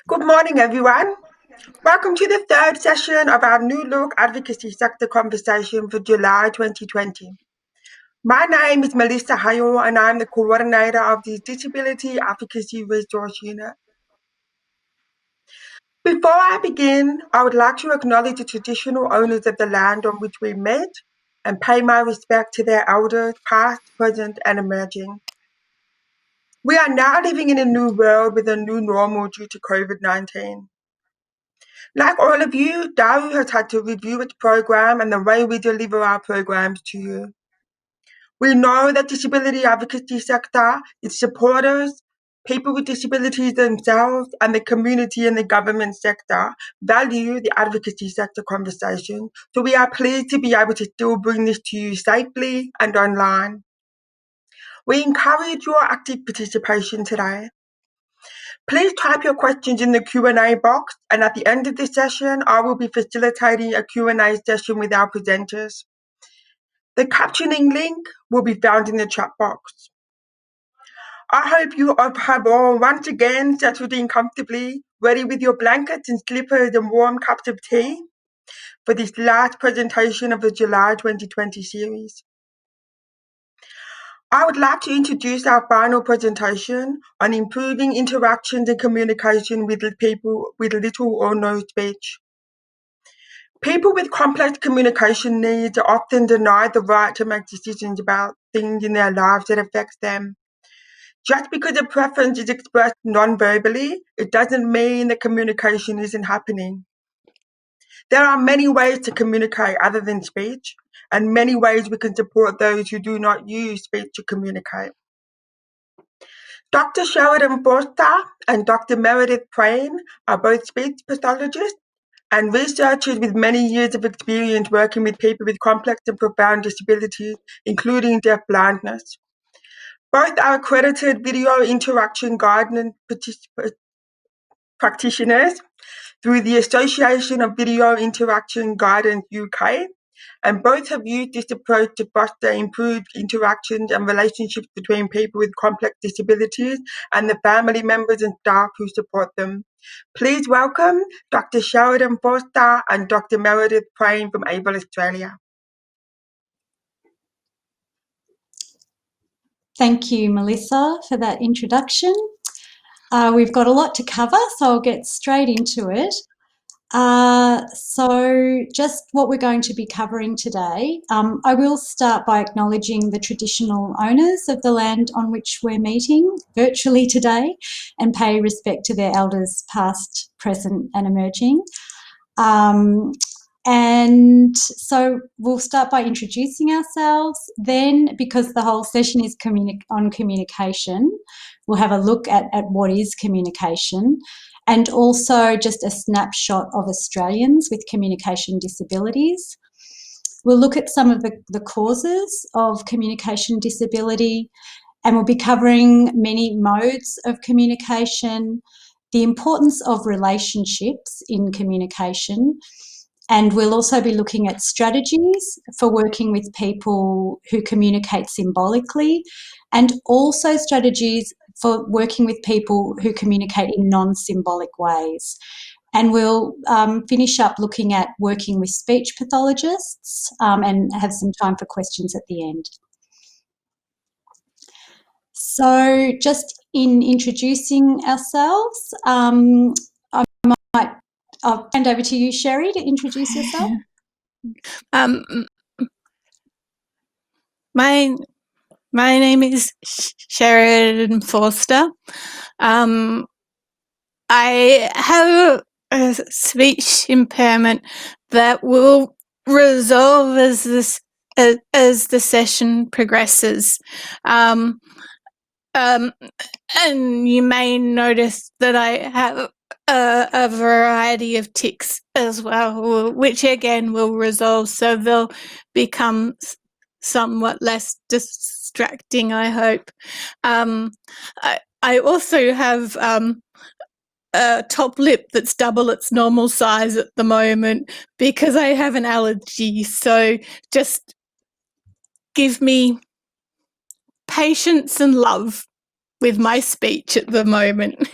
Good morning, everyone. Welcome to the third session of our New Look Advocacy Sector Conversation for July 2020. My name is Melissa Hale, and I'm the coordinator of the Disability Advocacy Resource Unit. Before I begin, I would like to acknowledge the traditional owners of the land on which we met and pay my respect to their elders, past, present, and emerging. We are now living in a new world with a new normal due to COVID-19. Like all of you, Daru has had to review its program and the way we deliver our programs to you. We know that disability advocacy sector, its supporters, people with disabilities themselves, and the community and the government sector value the advocacy sector conversation. So we are pleased to be able to still bring this to you safely and online. We encourage your active participation today. Please type your questions in the Q&A box, and at the end of this session, I will be facilitating a Q&A session with our presenters. The captioning link will be found in the chat box. I hope you have all once again settled in comfortably, ready with your blankets and slippers and warm cups of tea for this last presentation of the July 2020 series. I would like to introduce our final presentation on improving interactions and communication with people with little or no speech. People with complex communication needs are often denied the right to make decisions about things in their lives that affect them. Just because a preference is expressed non-verbally, it doesn't mean that communication isn't happening. There are many ways to communicate other than speech, and many ways we can support those who do not use speech to communicate. Dr. Sheridan Forster and Dr. Meredith Prain are both speech pathologists and researchers with many years of experience working with people with complex and profound disabilities, including deafblindness. Both are accredited video interaction guidance practitioners through the Association of Video Interaction Guidance UK, and both have used this approach to foster improved interactions and relationships between people with complex disabilities and the family members and staff who support them. Please welcome Dr. Sheridan Forster and Dr. Meredith Prain from ABLE Australia. Thank you, Melissa, for that introduction. We've got a lot to cover, so I'll get straight into it. So just what we're going to be covering today. I will start by acknowledging the traditional owners of the land on which we're meeting virtually today and pay respect to their elders past, present and emerging. And so we'll start by introducing ourselves. Then, because the whole session is on communication, we'll have a look at what is communication, and also just a snapshot of Australians with communication disabilities. We'll look at some of the causes of communication disability, and we'll be covering many modes of communication, the importance of relationships in communication, and we'll also be looking at strategies for working with people who communicate symbolically, and also strategies for working with people who communicate in non-symbolic ways. And we'll finish up looking at working with speech pathologists and have some time for questions at the end. So just in introducing ourselves, I'll hand over to you, Sherry, to introduce yourself. My name is Sheridan Forster. I have a speech impairment that will resolve as the session progresses. And you may notice that I have a variety of tics as well, which again will resolve, so they'll become somewhat less distracting, I hope. I also have a top lip that's double its normal size at the moment because I have an allergy, so just give me patience and love with my speech at the moment.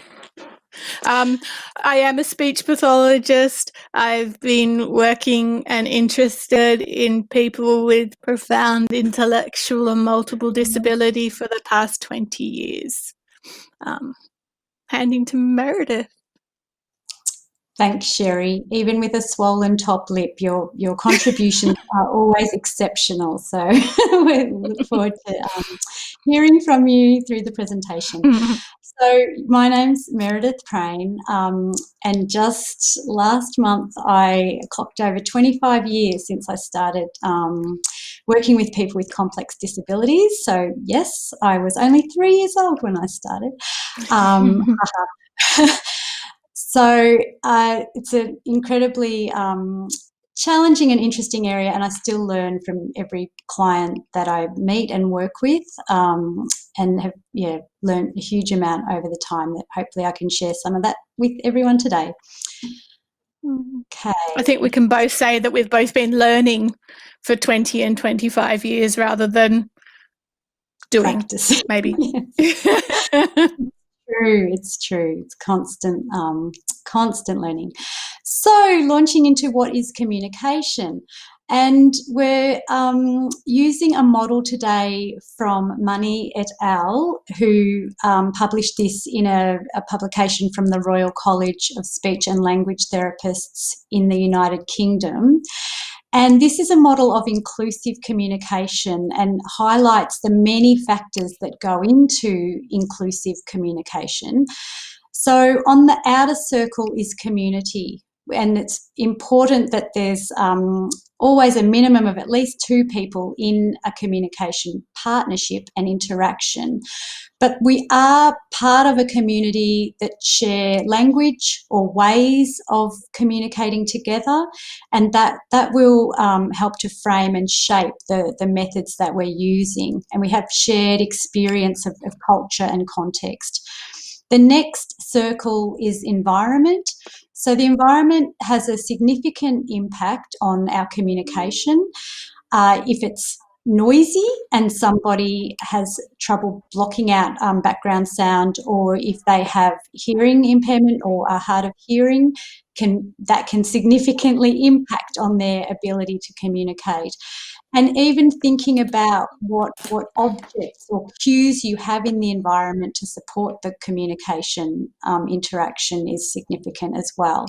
I am a speech pathologist. I've been working and interested in people with profound intellectual and multiple disability for the past 20 years. Handing to Meredith. Thanks, Sherry. Even with a swollen top lip, your contributions are always exceptional. So we look forward to hearing from you through the presentation. So my name's Meredith Prain, and just last month I clocked over 25 years since I started working with people with complex disabilities. So yes, I was only 3 years old when I started. So it's an incredibly challenging and interesting area, and I still learn from every client that I meet and work with, and have learned a huge amount over the time that hopefully I can share some of that with everyone today. Okay. I think we can both say that we've both been learning for 20 and 25 years rather than doing. Practice. Maybe. It's true. It's constant learning. So launching into what is communication. And we're using a model today from Money et al., who published this in a publication from the Royal College of Speech and Language Therapists in the United Kingdom. And this is a model of inclusive communication and highlights the many factors that go into inclusive communication. So on the outer circle is community, and it's important that there's always a minimum of at least 2 people in a communication partnership and interaction. But we are part of a community that share language or ways of communicating together, and that will help to frame and shape the methods that we're using. And we have shared experience of culture and context. The next circle is environment. So the environment has a significant impact on our communication. If it's noisy and somebody has trouble blocking out background sound, or if they have hearing impairment or are hard of hearing, that can significantly impact on their ability to communicate. And even thinking about what objects or cues you have in the environment to support the communication interaction is significant as well.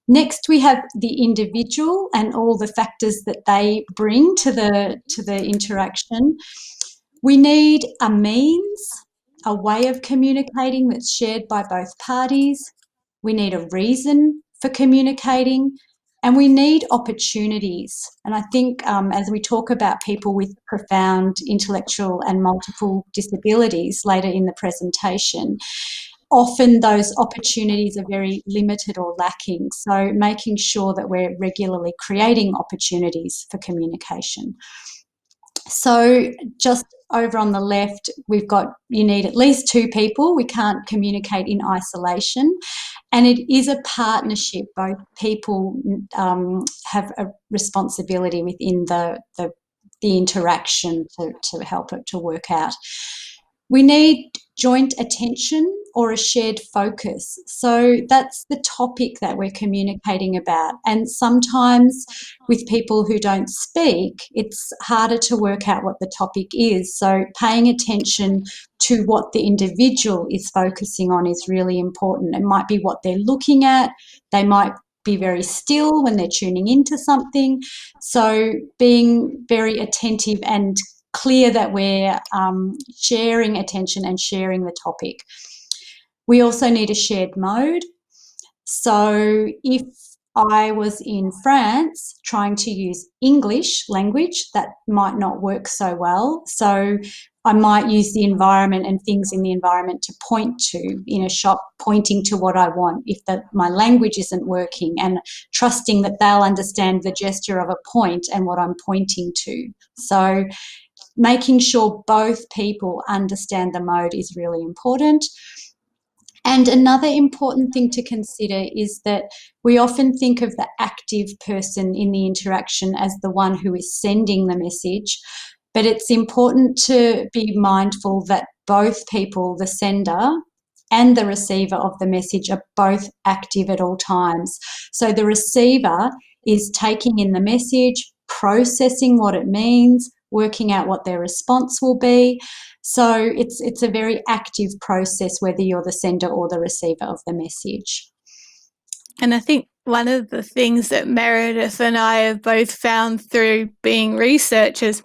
Next, we have the individual and all the factors that they bring to the interaction. We need a means, a way of communicating that's shared by both parties. We need a reason for communicating, and we need opportunities. And I think as we talk about people with profound intellectual and multiple disabilities later in the presentation, often those opportunities are very limited or lacking. So making sure that we're regularly creating opportunities for communication. So just over on the left, we've got, you need at least 2 people. We can't communicate in isolation. And it is a partnership. Both people have a responsibility within the interaction to help it to work out. We need joint attention or a shared focus. So that's the topic that we're communicating about. And sometimes with people who don't speak, it's harder to work out what the topic is. So paying attention to what the individual is focusing on is really important. It might be what they're looking at. They might be very still when they're tuning into something. So being very attentive and clear that we're sharing attention and sharing the topic. We also need a shared mode. So if I was in France trying to use English language, that might not work so well. So I might use the environment and things in the environment to point to in a shop, pointing to what I want if my language isn't working, and trusting that they'll understand the gesture of a point and what I'm pointing to. So making sure both people understand the mode is really important. And another important thing to consider is that we often think of the active person in the interaction as the one who is sending the message, but it's important to be mindful that both people, the sender and the receiver of the message are both active at all times. So the receiver is taking in the message, processing what it means, working out what their response will be. So it's a very active process, whether you're the sender or the receiver of the message. And I think one of the things that Meredith and I have both found through being researchers,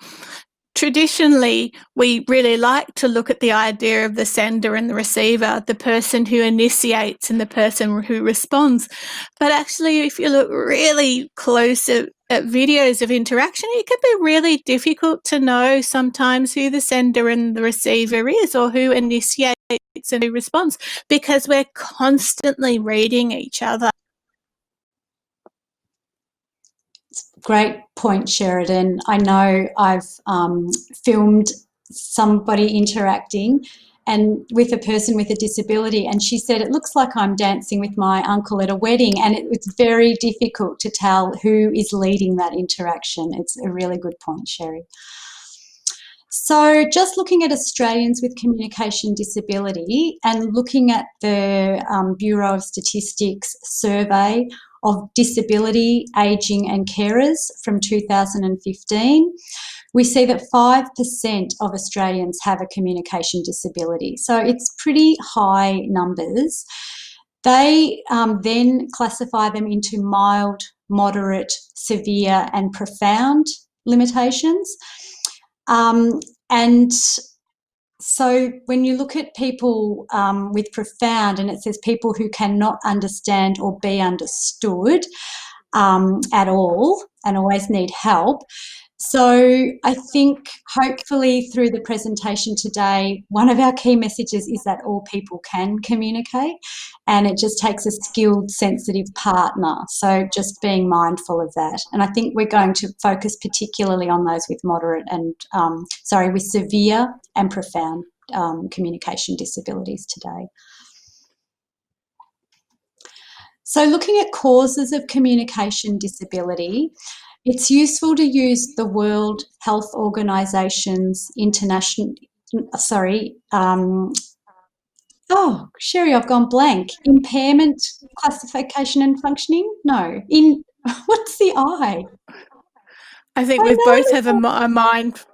traditionally, we really like to look at the idea of the sender and the receiver, the person who initiates and the person who responds. But actually, if you look really close at videos of interaction, it can be really difficult to know sometimes who the sender and the receiver is, or who initiates and who responds, because we're constantly reading each other. Great point, Sheridan. I know I've filmed somebody interacting and with a person with a disability, and she said, it looks like I'm dancing with my uncle at a wedding, and it's very difficult to tell who is leading that interaction. It's a really good point, Sherry. So just looking at Australians with communication disability and looking at the Bureau of Statistics survey of disability, ageing and carers from 2015, we see that 5% of Australians have a communication disability. So it's pretty high numbers. They then classify them into mild, moderate, severe and profound limitations. And so when you look at people with profound, and it says people who cannot understand or be understood at all and always need help. So I think hopefully through the presentation today, one of our key messages is that all people can communicate, and it just takes a skilled, sensitive partner. So just being mindful of that. And I think we're going to focus particularly on those with moderate and, with severe and profound communication disabilities today. So looking at causes of communication disability, it's useful to use the World Health Organization's Sherry, I've gone blank. Impairment classification and functioning? No. What's the I? I think we both have a mind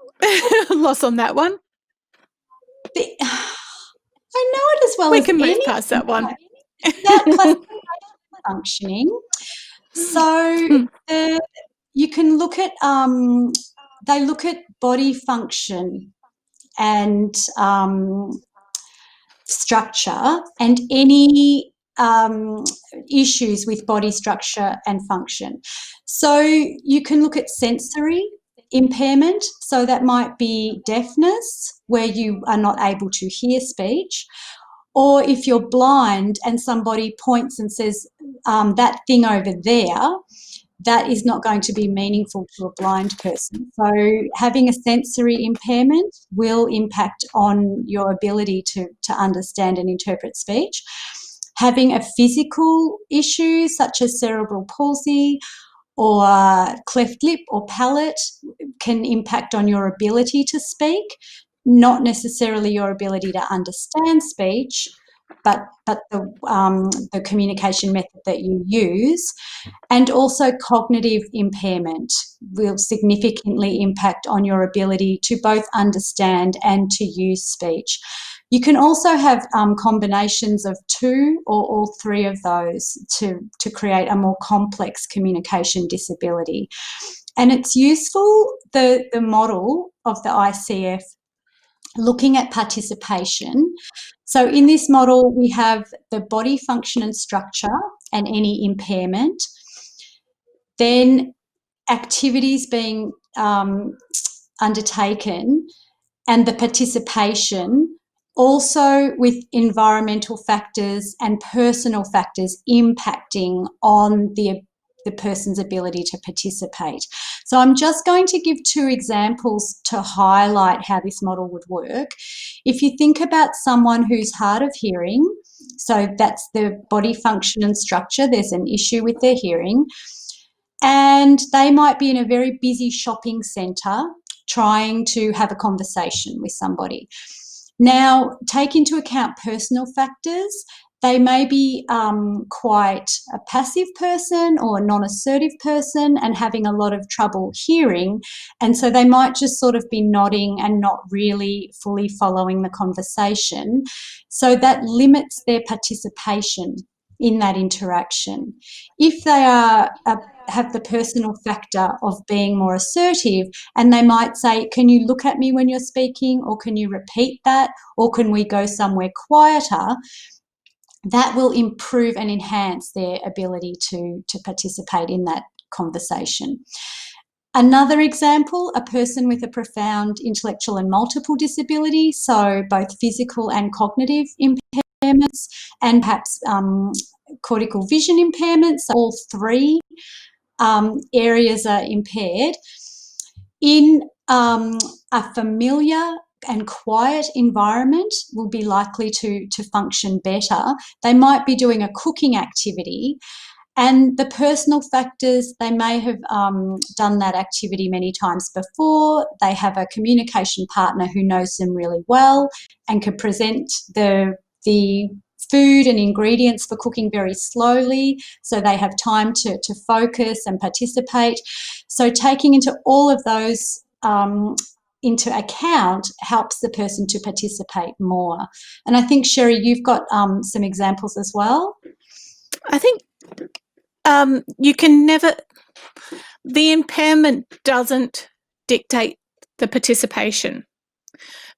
loss on that one. I know it as well we as can move any. past that one. About classification and functioning. So you can look at, they look at body function and structure and any issues with body structure and function. So you can look at sensory impairment. So that might be deafness, where you are not able to hear speech. Or if you're blind and somebody points and says, that thing over there, that is not going to be meaningful to a blind person. So having a sensory impairment will impact on your ability to understand and interpret speech. Having a physical issue such as cerebral palsy or cleft lip or palate can impact on your ability to speak, not necessarily your ability to understand speech, but the communication method that you use. And also cognitive impairment will significantly impact on your ability to both understand and to use speech. You can also have combinations of two or all three of those to create a more complex communication disability. And it's useful, the model of the ICF, looking at participation. So in this model, we have the body function and structure and any impairment, then activities being undertaken and the participation, also with environmental factors and personal factors impacting on the person's ability to participate. So I'm just going to give two examples to highlight how this model would work. If you think about someone who's hard of hearing, so that's the body function and structure, there's an issue with their hearing, and they might be in a very busy shopping centre trying to have a conversation with somebody. Now, take into account personal factors. They may be quite a passive person or a non-assertive person and having a lot of trouble hearing. And so they might just sort of be nodding and not really fully following the conversation. So that limits their participation in that interaction. If they are have the personal factor of being more assertive, and they might say, can you look at me when you're speaking, or can you repeat that, or can we go somewhere quieter, that will improve and enhance their ability to participate in that conversation. Another example, a person with a profound intellectual and multiple disability, so both physical and cognitive impairments, and perhaps cortical vision impairments, so all three areas are impaired. In a familiar and quiet environment will be likely to function better. They might be doing a cooking activity, and the personal factors, they may have done that activity many times before. They have a communication partner who knows them really well and can present the food and ingredients for cooking very slowly, so they have time to focus and participate. So taking into all of those into account helps the person to participate more. And I think, Sherry, you've got some examples as well. I think you can never, the impairment doesn't dictate the participation.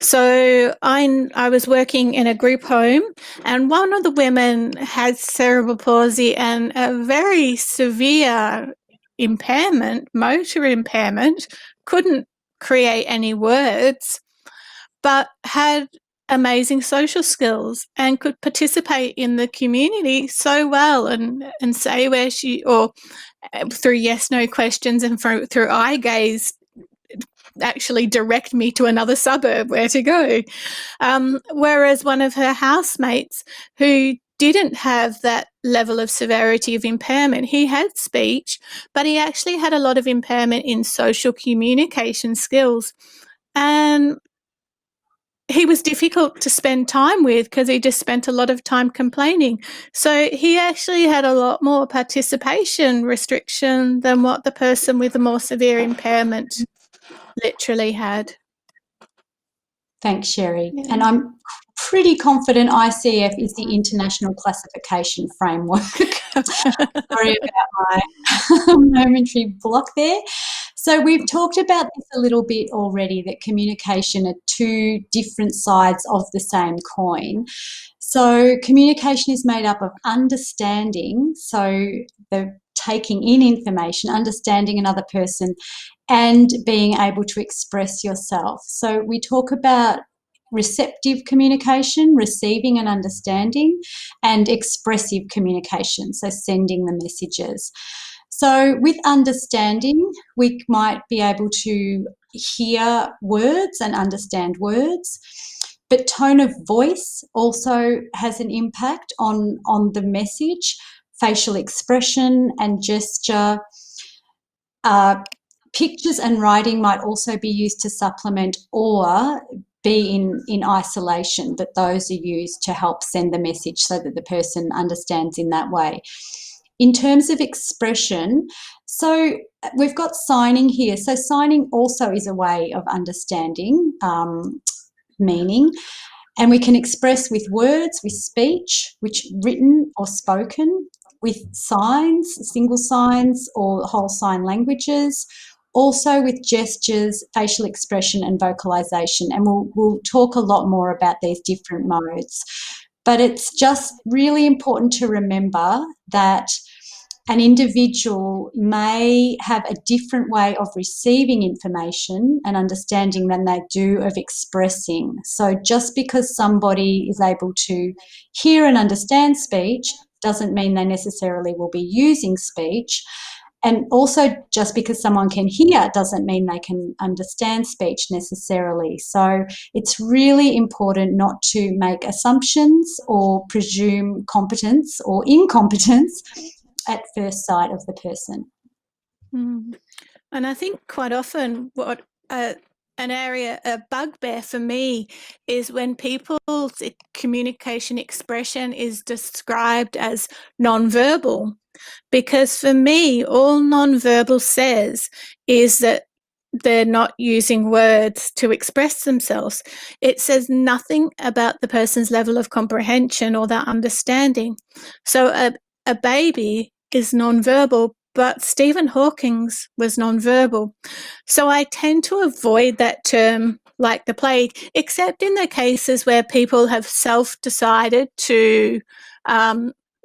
So I was working in a group home, and one of the women had cerebral palsy and a very severe impairment, motor impairment, couldn't create any words, but had amazing social skills and could participate in the community so well and say where she, or through yes no questions and through eye gaze, actually direct me to another suburb where to go. Whereas one of her housemates who didn't have that level of severity of impairment, he had speech, but he actually had a lot of impairment in social communication skills. And he was difficult to spend time with because he just spent a lot of time complaining. So he actually had a lot more participation restriction than what the person with a more severe impairment literally had. Thanks, Sherry. Yeah. And I'm pretty confident ICF is the International Classification Framework. Sorry about my momentary block there. So we've talked about this a little bit already, that communication are two different sides of the same coin. So communication is made up of understanding, so the taking in information, understanding another person, and being able to express yourself. So we talk about receptive communication, receiving and understanding, and expressive communication, so sending the messages. So with understanding, we might be able to hear words and understand words, but tone of voice also has an impact on the message, facial expression and gesture. Pictures and writing might also be used to supplement or be in isolation, but those are used to help send the message so that the person understands in that way. In terms of expression, so we've got signing here. So signing also is a way of understanding meaning, and we can express with words, with speech, which written or spoken, with signs, single signs or whole sign languages, also with gestures, facial expression and vocalization. And we'll talk a lot more about these different modes. But it's just really important to remember that an individual may have a different way of receiving information and understanding than they do of expressing. So just because somebody is able to hear and understand speech doesn't mean they necessarily will be using speech. And also, just because someone can hear doesn't mean they can understand speech necessarily. So it's really important not to make assumptions or presume competence or incompetence at first sight of the person. And I think quite often what an area, a bugbear for me, is when people's communication expression is described as non-verbal. Because for me, all non-verbal says is that they're not using words to express themselves. It says nothing about the person's level of comprehension or their understanding. So a baby is non-verbal, but Stephen Hawking's was non-verbal. So I tend to avoid that term like the plague, except in the cases where people have self-decided to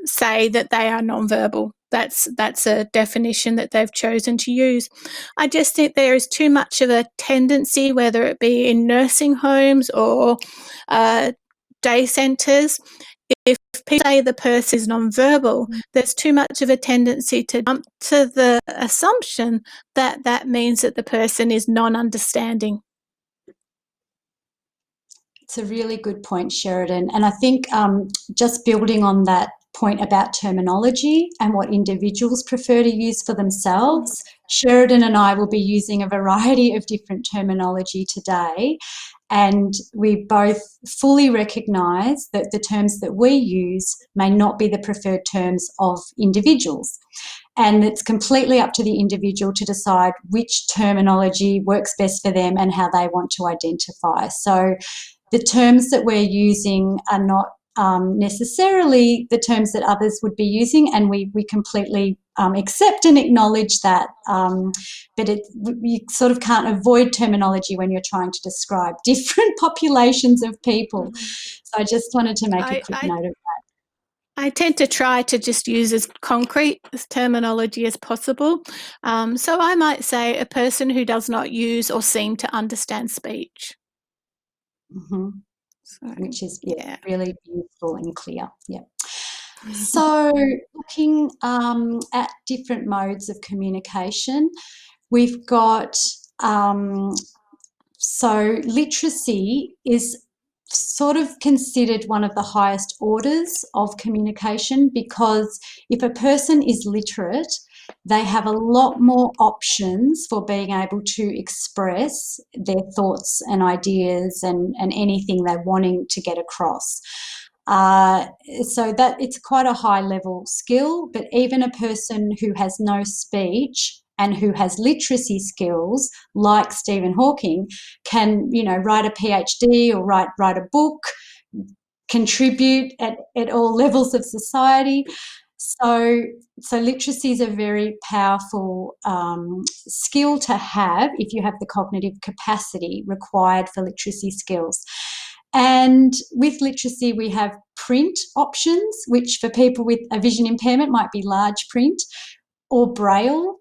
say that they are non-verbal. That's a definition that they've chosen to use. I just think there is too much of a tendency, whether it be in nursing homes or day centres, if people say the person is non-verbal, there's too much of a tendency to jump to the assumption that that means that the person is non-understanding. It's a really good point, Sheridan. And I think just building on that point about terminology and what individuals prefer to use for themselves, Sheridan and I will be using a variety of different terminology today. And we both fully recognise that the terms that we use may not be the preferred terms of individuals. And it's completely up to the individual to decide which terminology works best for them and how they want to identify. So the terms that we're using are not necessarily the terms that others would be using, and we completely accept and acknowledge that, but you sort of can't avoid terminology when you're trying to describe different populations of people. So I just wanted to make a quick note of that. I tend to try to just use as concrete terminology as possible. So I might say a person who does not use or seem to understand speech. Mm-hmm. So, which is really useful and clear. Yeah. So looking at different modes of communication, we've got so literacy is sort of considered one of the highest orders of communication, because if a person is literate, they have a lot more options for being able to express their thoughts and ideas and anything they're wanting to get across. So that it's quite a high level skill, but even a person who has no speech and who has literacy skills, like Stephen Hawking, can, write a PhD or write a book, contribute at all levels of society. So literacy is a very powerful skill to have if you have the cognitive capacity required for literacy skills. And with literacy, we have print options, which for people with a vision impairment might be large print, or braille,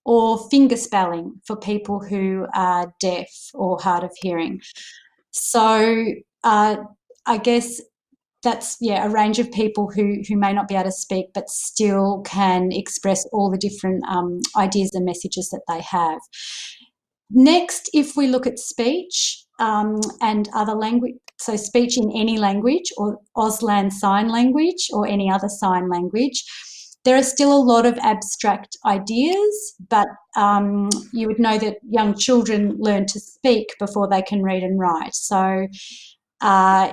or finger spelling for people who are deaf or hard of hearing. So I guess that's, a range of people who may not be able to speak but still can express all the different ideas and messages that they have. Next, if we look at speech and other language, so speech in any language or Auslan Sign Language or any other sign language, there are still a lot of abstract ideas, but you would know that young children learn to speak before they can read and write. So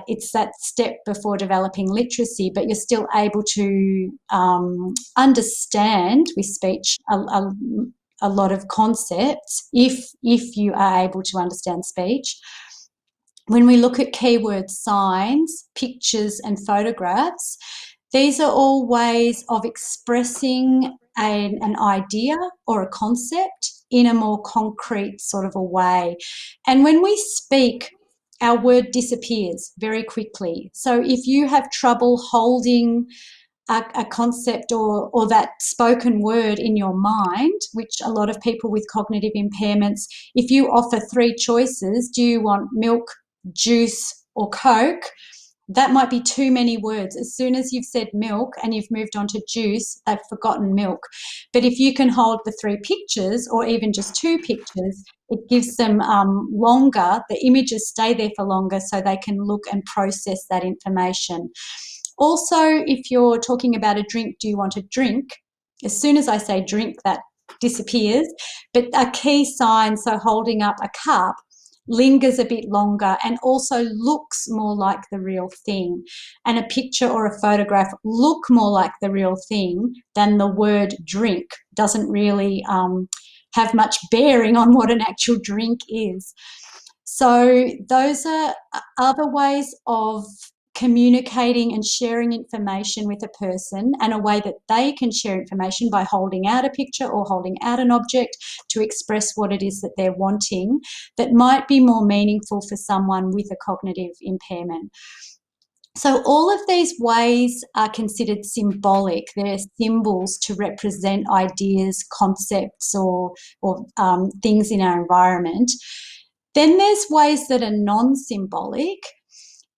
it's that step before developing literacy, but you're still able to understand with speech a lot of concepts if you are able to understand speech. When we look at keyword signs, pictures and photographs, these are all ways of expressing an idea or a concept in a more concrete sort of a way. And when we speak, our word disappears very quickly. So if you have trouble holding a concept or that spoken word in your mind, which a lot of people with cognitive impairments, if you offer 3 choices, do you want milk, juice or Coke? That might be too many words. As soon as you've said milk and you've moved on to juice, they've forgotten milk. But if you can hold the 3 pictures or even just 2 pictures, it gives them longer, the images stay there for longer so they can look and process that information. Also, if you're talking about a drink, do you want a drink? As soon as I say drink, that disappears. But a key sign, so holding up a cup, lingers a bit longer, and also looks more like the real thing. And a picture or a photograph look more like the real thing than the word drink. Doesn't really have much bearing on what an actual drink is. So those are other ways of communicating and sharing information with a person, and a way that they can share information by holding out a picture or holding out an object to express what it is that they're wanting, that might be more meaningful for someone with a cognitive impairment. So all of these ways are considered symbolic. They're symbols to represent ideas, concepts, or things in our environment. Then there's ways that are non-symbolic,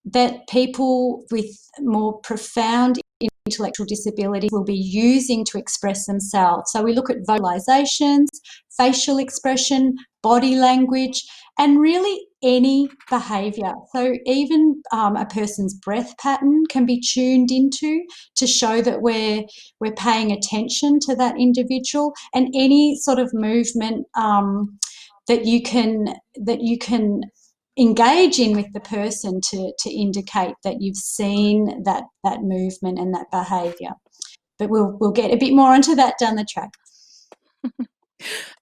that people with more profound intellectual disabilities will be using to express themselves. So we look at vocalizations, facial expression, body language, and really any behaviour. So even a person's breath pattern can be tuned into to show that we're paying attention to that individual, and any sort of movement that you can engage in with the person to indicate that you've seen that movement and that behaviour. But we'll get a bit more onto that down the track.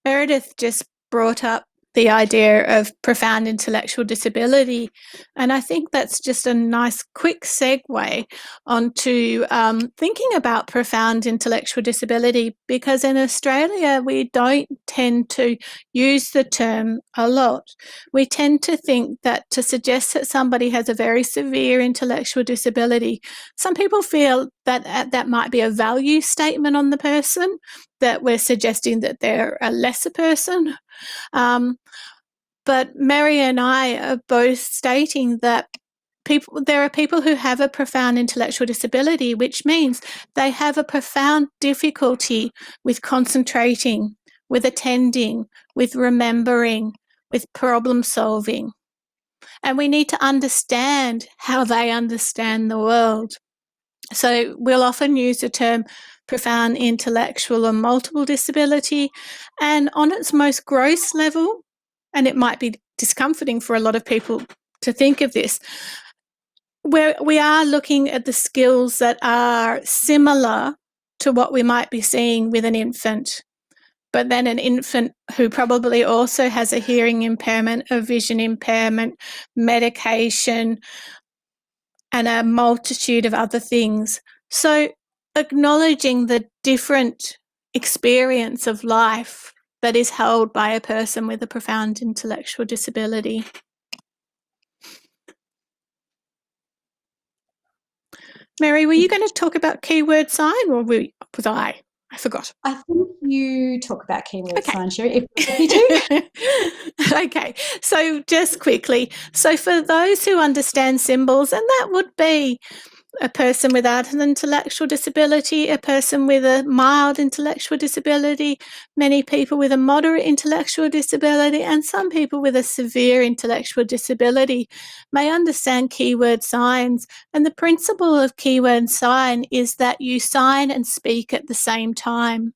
Meredith just brought up the idea of profound intellectual disability, and I think that's just a nice quick segue onto thinking about profound intellectual disability, because in Australia we don't tend to use the term a lot. We tend to think that to suggest that somebody has a very severe intellectual disability, some people feel that that might be a value statement on the person, that we're suggesting that they're a lesser person. But Mary and I are both stating that there are people who have a profound intellectual disability, which means they have a profound difficulty with concentrating, with attending, with remembering, with problem solving. And we need to understand how they understand the world. So we'll often use the term profound intellectual or multiple disability, and on its most gross level, and it might be discomforting for a lot of people to think of this, where we are looking at the skills that are similar to what we might be seeing with an infant, but then an infant who probably also has a hearing impairment, a vision impairment, medication, and a multitude of other things. So acknowledging the different experience of life that is held by a person with a profound intellectual disability. Mary, were you going to talk about keyword sign, or was I? I forgot. I think you talk about keyword sign, Sherry, if you're happy to. Okay, so just quickly. So for those who understand symbols, and that would be a person without an intellectual disability, a person with a mild intellectual disability, many people with a moderate intellectual disability, and some people with a severe intellectual disability may understand keyword signs. And the principle of keyword sign is that you sign and speak at the same time,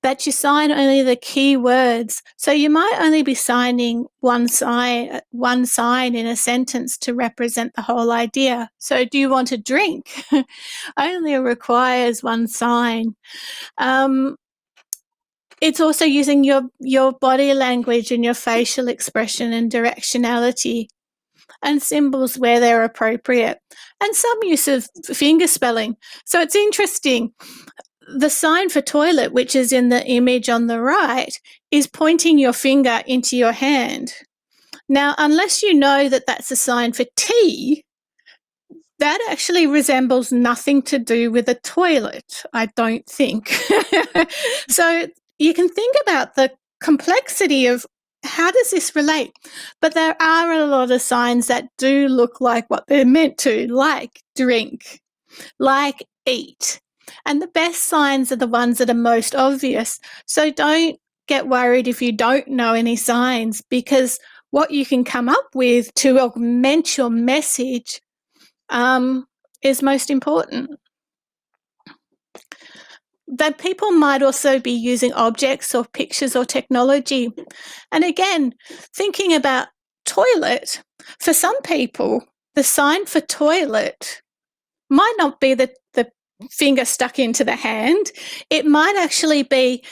that you sign only the key words. So you might only be signing one sign in a sentence to represent the whole idea. So do you want a drink? Only requires one sign. It's also using your body language and your facial expression and directionality, and symbols where they're appropriate, and some use of finger spelling. So it's interesting. The sign for toilet, which is in the image on the right, is pointing your finger into your hand. Now, unless you know that that's a sign for tea, that actually resembles nothing to do with a toilet, I don't think. So you can think about the complexity of how does this relate? But there are a lot of signs that do look like what they're meant to, like drink, like eat. And the best signs are the ones that are most obvious. So don't get worried if you don't know any signs, because what you can come up with to augment your message is most important. That people might also be using objects or pictures or technology. And again, thinking about toilet, for some people, the sign for toilet might not be the finger stuck into the hand. It might actually be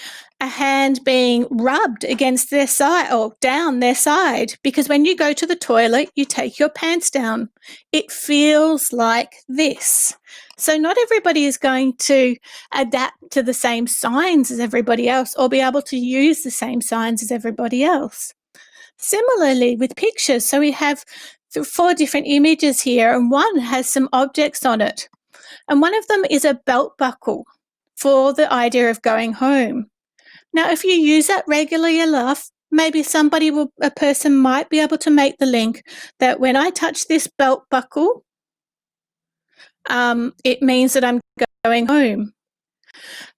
a hand being rubbed against their side or down their side, because when you go to the toilet, you take your pants down. It feels like this. So not everybody is going to adapt to the same signs as everybody else or be able to use the same signs as everybody else. Similarly with pictures, so we have 4 different images here, and one has some objects on it. And one of them is a belt buckle for the idea of going home. Now, if you use that regularly enough, maybe a person might be able to make the link that when I touch this belt buckle, it means that I'm going home.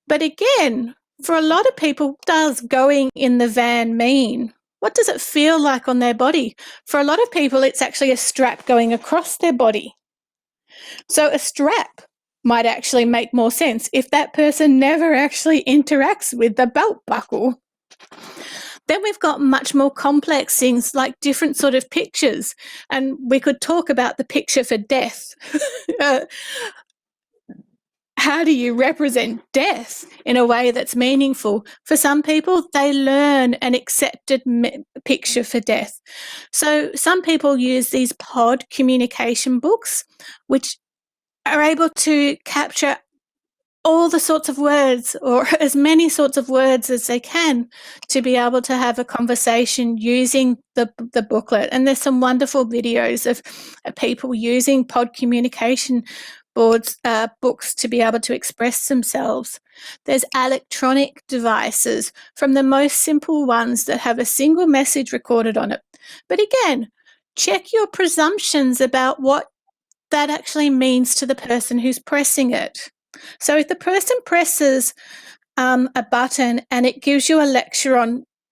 But again, for a lot of people, what does going in the van mean? What does it feel like on their body? For a lot of people, it's actually a strap going across their body. So a strap might actually make more sense if that person never actually interacts with the belt buckle. Then we've got much more complex things like different sort of pictures, and we could talk about the picture for death. How do you represent death in a way that's meaningful? For some people, they learn an accepted picture for death. So some people use these pod communication books, which are able to capture all the sorts of words, or as many sorts of words as they can, to be able to have a conversation using the booklet. And there's some wonderful videos of people using pod communication books to be able to express themselves. There's electronic devices, from the most simple ones that have a single message recorded on it. But again, check your presumptions about what that actually means to the person who's pressing it. So if the person presses a button and it gives you a lecture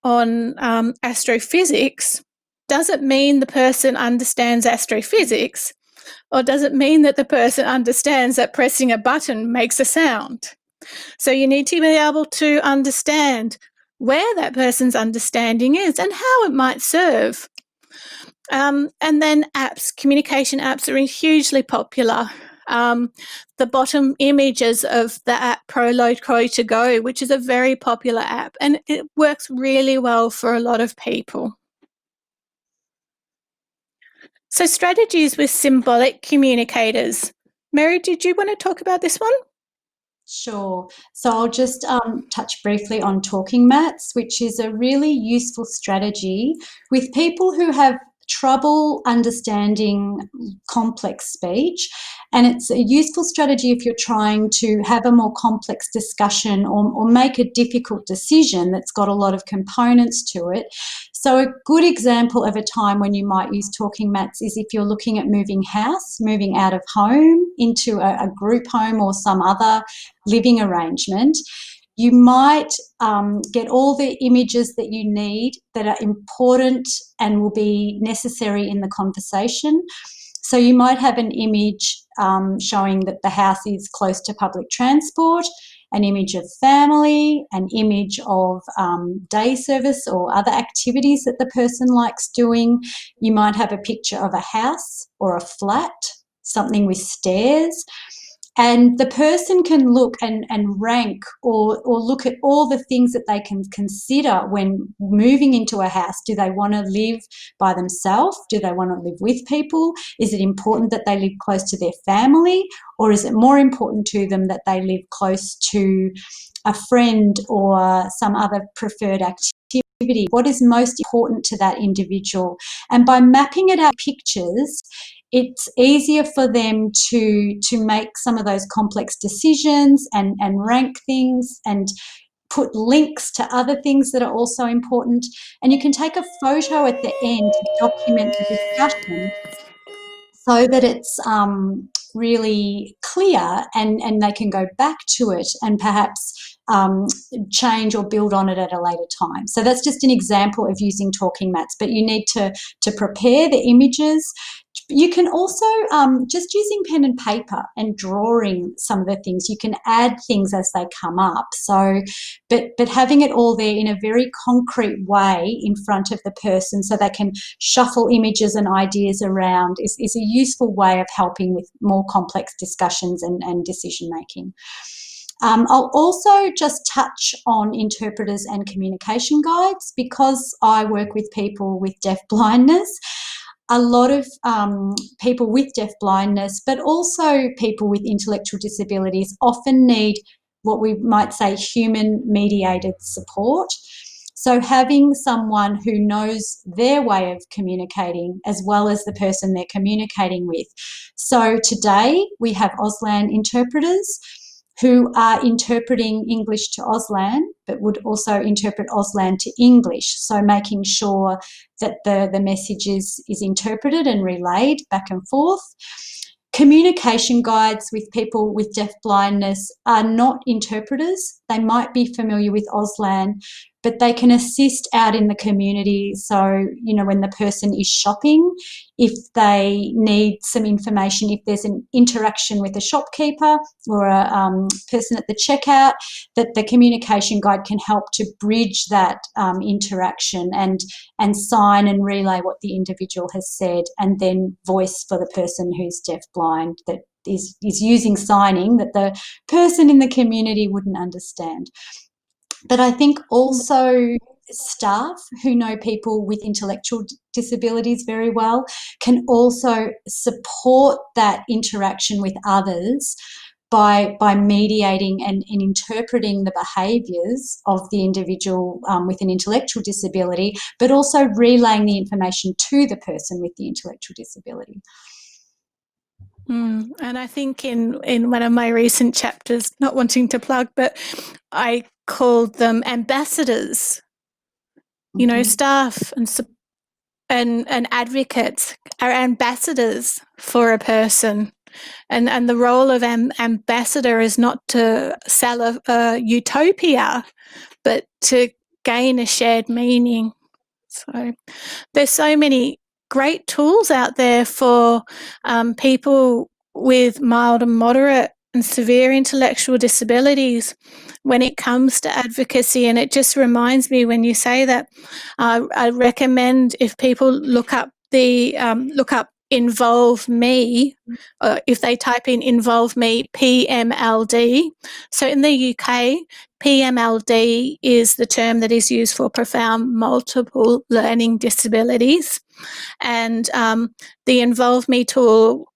on astrophysics, does it mean the person understands astrophysics? Or does it mean that the person understands that pressing a button makes a sound? So you need to be able to understand where that person's understanding is and how it might serve. And then apps, communication apps are hugely popular. The bottom images of the app Proloco to Go, which is a very popular app, and it works really well for a lot of people. So strategies with symbolic communicators. Mary, did you want to talk about this one? Sure. So I'll just touch briefly on talking mats, which is a really useful strategy with people who have trouble understanding complex speech. And it's a useful strategy if you're trying to have a more complex discussion or make a difficult decision that's got a lot of components to it. So a good example of a time when you might use talking mats is if you're looking at moving house, moving out of home into a group home or some other living arrangement. You might get all the images that you need that are important and will be necessary in the conversation. So you might have an image showing that the house is close to public transport, an image of family, an image of day service or other activities that the person likes doing. You might have a picture of a house or a flat, something with stairs. And the person can look and rank or look at all the things that they can consider when moving into a house. Do they want to live by themselves? Do they want to live with people? Is it important that they live close to their family? Or is it more important to them that they live close to a friend or some other preferred activity? What is most important to that individual? And by mapping it out pictures, it's easier for them to make some of those complex decisions and rank things and put links to other things that are also important. And you can take a photo at the end to document the discussion so that it's really clear and they can go back to it and perhaps change or build on it at a later time. So that's just an example of using talking mats, but you need to prepare the images, You can also, just using pen and paper and drawing some of the things, you can add things as they come up. So, but having it all there in a very concrete way in front of the person so they can shuffle images and ideas around is a useful way of helping with more complex discussions and decision making. I'll also just touch on interpreters and communication guides because I work with people with deafblindness. A lot of people with deafblindness, but also people with intellectual disabilities, often need what we might say human-mediated support. So having someone who knows their way of communicating as well as the person they're communicating with. So today we have Auslan interpreters who are interpreting English to Auslan, but would also interpret Auslan to English. So making sure that the message is interpreted and relayed back and forth. Communication guides with people with deafblindness are not interpreters. They might be familiar with Auslan, but they can assist out in the community. So, when the person is shopping, if they need some information, if there's an interaction with a shopkeeper or a person at the checkout, that the communication guide can help to bridge that interaction and sign and relay what the individual has said, and then voice for the person who's deafblind that is using signing that the person in the community wouldn't understand. But I think also staff who know people with intellectual disabilities very well can also support that interaction with others by mediating and interpreting the behaviours of the individual with an intellectual disability, but also relaying the information to the person with the intellectual disability. And I think in one of my recent chapters, not wanting to plug, but I called them ambassadors. Staff and advocates are ambassadors for a person. And the role of ambassador is not to sell a utopia, but to gain a shared meaning. So there's so many great tools out there for people with mild and moderate and severe intellectual disabilities when it comes to advocacy. And it just reminds me when you say that, I recommend if people look up Involve Me, if they type in Involve Me PMLD. So in the UK, PMLD is the term that is used for profound multiple learning disabilities. And the Involve Me tool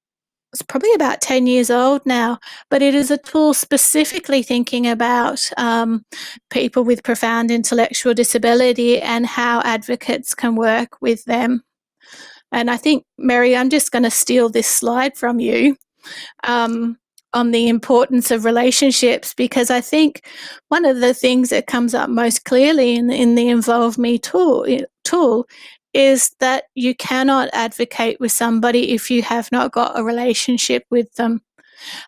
is probably about 10 years old now, but it is a tool specifically thinking about people with profound intellectual disability and how advocates can work with them. And I think, Mary, I'm just going to steal this slide from you on the importance of relationships, because I think one of the things that comes up most clearly in the Involve Me tool is that you cannot advocate with somebody if you have not got a relationship with them.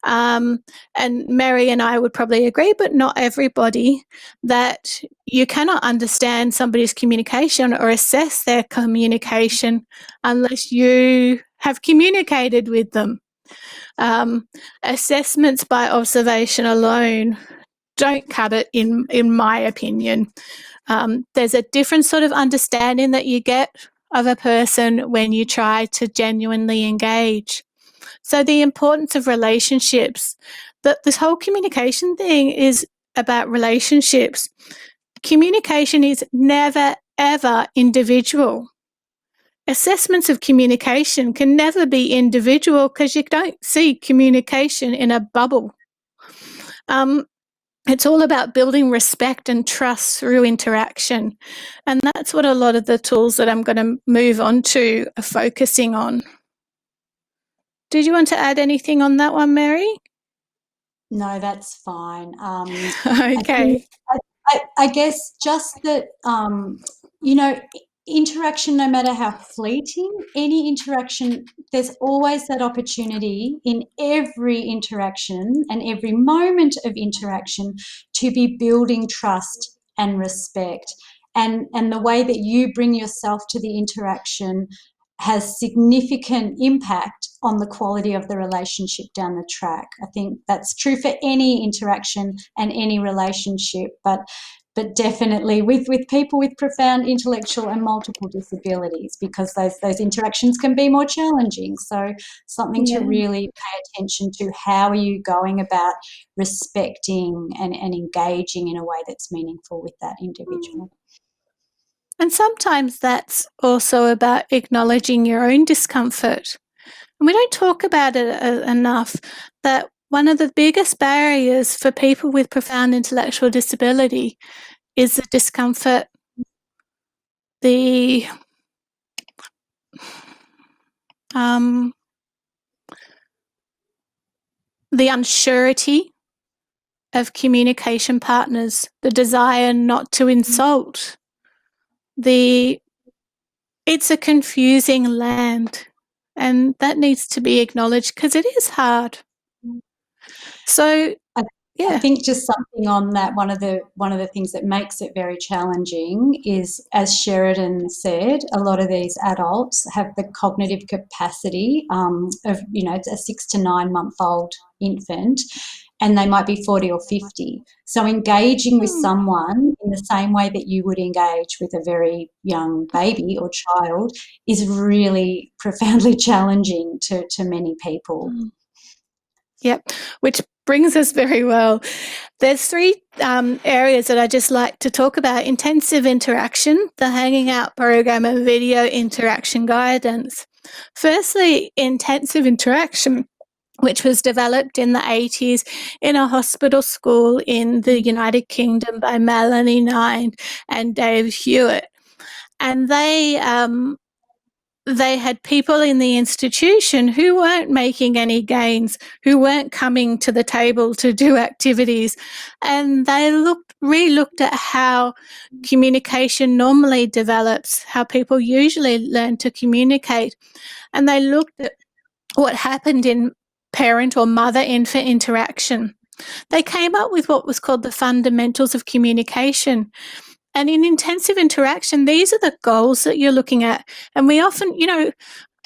And Mary and I would probably agree, but not everybody, that you cannot understand somebody's communication or assess their communication unless you have communicated with them. Assessments by observation alone don't cut it, in my opinion. There's a different sort of understanding that you get of a person when you try to genuinely engage. So the importance of relationships, that this whole communication thing is about relationships. Communication is never, ever individual. Assessments of communication can never be individual because you don't see communication in a bubble. It's all about building respect and trust through interaction. And that's what a lot of the tools that I'm going to move on to are focusing on. Did you want to add anything on that one, Mary? No, that's fine. Okay. I guess just that, interaction, no matter how fleeting, any interaction, there's always that opportunity in every interaction and every moment of interaction to be building trust and respect. And the way that you bring yourself to the interaction has significant impact on the quality of the relationship down the track. I think that's true for any interaction and any relationship, but definitely with people with profound intellectual and multiple disabilities, because those interactions can be more challenging. So something to really pay attention to. How are you going about respecting and engaging in a way that's meaningful with that individual? And sometimes that's also about acknowledging your own discomfort. And we don't talk about it enough, that one of the biggest barriers for people with profound intellectual disability is the discomfort, the unsurety of communication partners, the desire not to insult, it's a confusing land, and that needs to be acknowledged because it is hard. So, I think just something on that, one of the things that makes it very challenging is, as Sheridan said, a lot of these adults have the cognitive capacity of, it's a 6 to 9 month old infant, and they might be 40 or 50. So engaging with someone in the same way that you would engage with a very young baby or child is really profoundly challenging to many people. Yep, which brings us very well. There's 3 areas that I just like to talk about: intensive interaction, the hanging out program, and video interaction guidance. Firstly, intensive interaction, which was developed in the 80s in a hospital school in the United Kingdom by Melanie Nine and Dave Hewitt. And they had people in the institution who weren't making any gains, who weren't coming to the table to do activities. And they re-looked at how communication normally develops, how people usually learn to communicate. And they looked at what happened in parent or mother-infant interaction. They came up with what was called the fundamentals of communication. And in intensive interaction, these are the goals that you're looking at. And we often,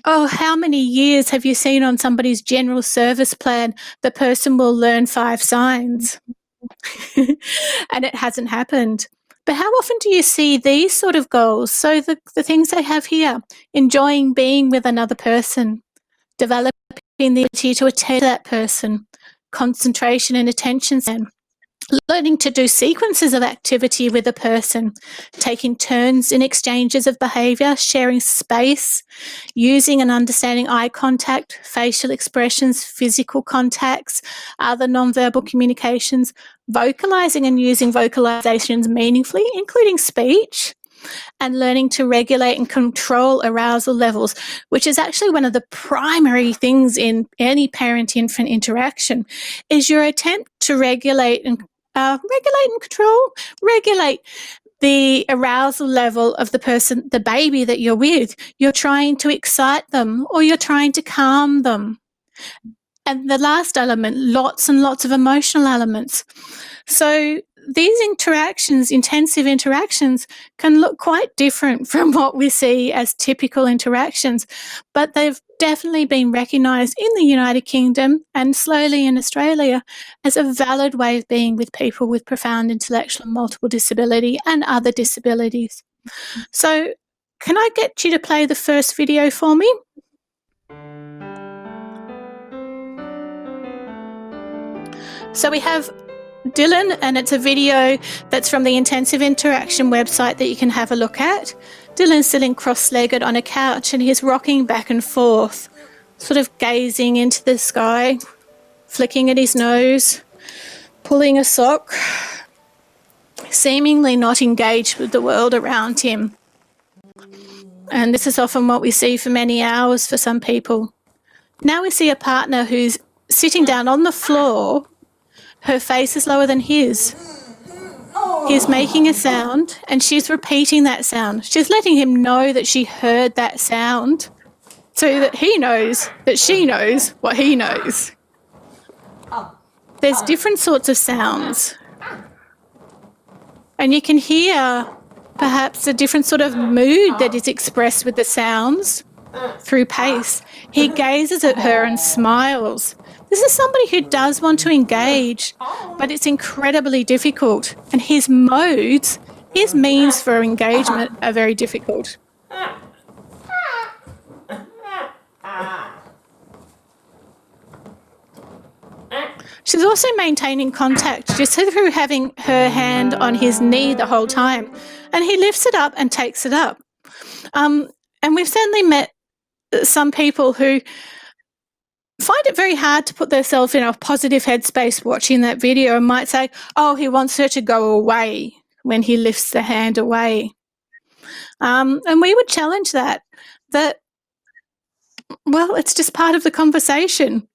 how many years have you seen on somebody's general service plan, the person will learn 5 signs? And it hasn't happened. But how often do you see these sort of goals? So the things they have here: enjoying being with another person, developing the ability to attend to that person, concentration and attention span, learning to do sequences of activity with a person, taking turns in exchanges of behaviour, sharing space, using and understanding eye contact, facial expressions, physical contacts, other nonverbal communications, vocalising and using vocalisations meaningfully, including speech, and learning to regulate and control arousal levels, which is actually one of the primary things in any parent-infant interaction, is your attempt to regulate the arousal level of the person, the baby that you're with. You're trying to excite them or you're trying to calm them. And the last element, lots and lots of emotional elements. So these interactions, intensive interactions, can look quite different from what we see as typical interactions, but they've definitely been recognised in the United Kingdom and slowly in Australia as a valid way of being with people with profound intellectual and multiple disability and other disabilities. So can I get you to play the first video for me? So we have Dylan, and it's a video that's from the Intensive Interaction website that you can have a look at. Dylan's sitting cross-legged on a couch and he's rocking back and forth, sort of gazing into the sky, flicking at his nose, pulling a sock, seemingly not engaged with the world around him. And this is often what we see for many hours for some people. Now we see a partner who's sitting down on the floor. Her face is lower than his. He's making a sound and she's repeating that sound. She's letting him know that she heard that sound so that he knows that she knows what he knows. There's different sorts of sounds. And you can hear perhaps a different sort of mood that is expressed with the sounds. through pace. He gazes at her and smiles. This is somebody who does want to engage, but it's incredibly difficult. And his modes, his means for engagement are very difficult. She's also maintaining contact just through having her hand on his knee the whole time. And he lifts it up and takes it up. And we've certainly met some people who find it very hard to put themselves in a positive headspace watching that video and might say, oh, he wants her to go away when he lifts the hand away. And we would challenge that, well, it's just part of the conversation.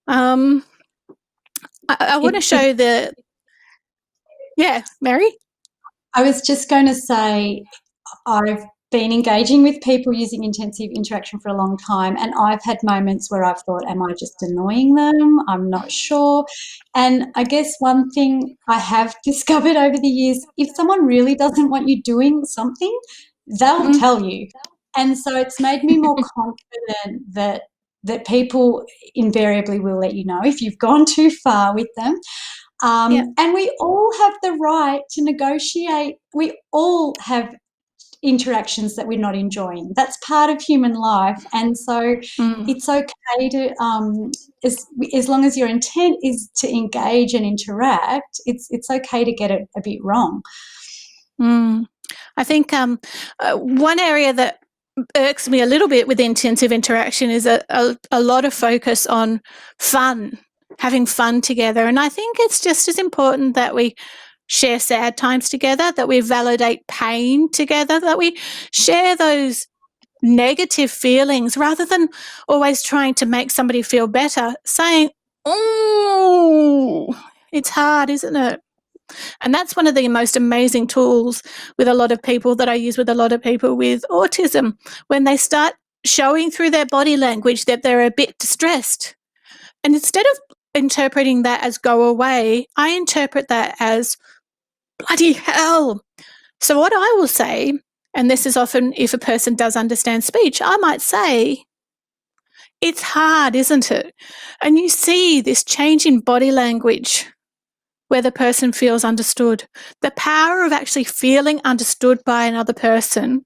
I want to show the... Yeah, Mary? I was just going to say, I've been engaging with people using intensive interaction for a long time, and I've had moments where I've thought, am I just annoying them? I'm not sure. And I guess one thing I have discovered over the years, if someone really doesn't want you doing something, they'll tell you. And so it's made me more confident that people invariably will let you know if you've gone too far with them. And we all have the right to negotiate. We all have interactions that we're not enjoying. That's part of human life. And so it's okay to, as long as your intent is to engage and interact, it's okay to get it a bit wrong. I think one area that irks me a little bit with intensive interaction is a lot of focus on fun, having fun together. And I think it's just as important that we share sad times together, that we validate pain together, that we share those negative feelings rather than always trying to make somebody feel better, saying, oh, it's hard, isn't it? And that's one of the most amazing tools with a lot of people that I use with a lot of people with autism, when they start showing through their body language that they're a bit distressed. And instead of interpreting that as go away, I interpret that as bloody hell. So what I will say, and this is often if a person does understand speech, I might say, it's hard, isn't it? And you see this change in body language where the person feels understood. The power of actually feeling understood by another person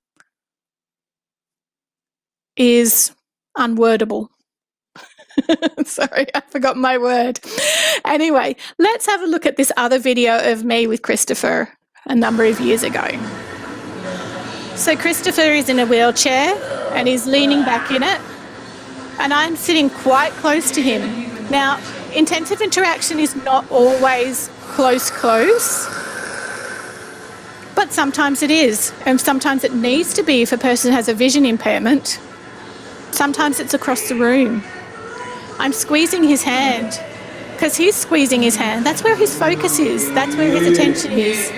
is unwordable. Sorry, I forgot my word. Anyway, let's have a look at this other video of me with Christopher a number of years ago. So Christopher is in a wheelchair and he's leaning back in it, and I'm sitting quite close to him. Now, intensive interaction is not always close, but sometimes it is, and sometimes it needs to be if a person has a vision impairment. Sometimes it's across the room. I'm squeezing his hand because he's squeezing his hand. That's where his focus is. That's where his attention is.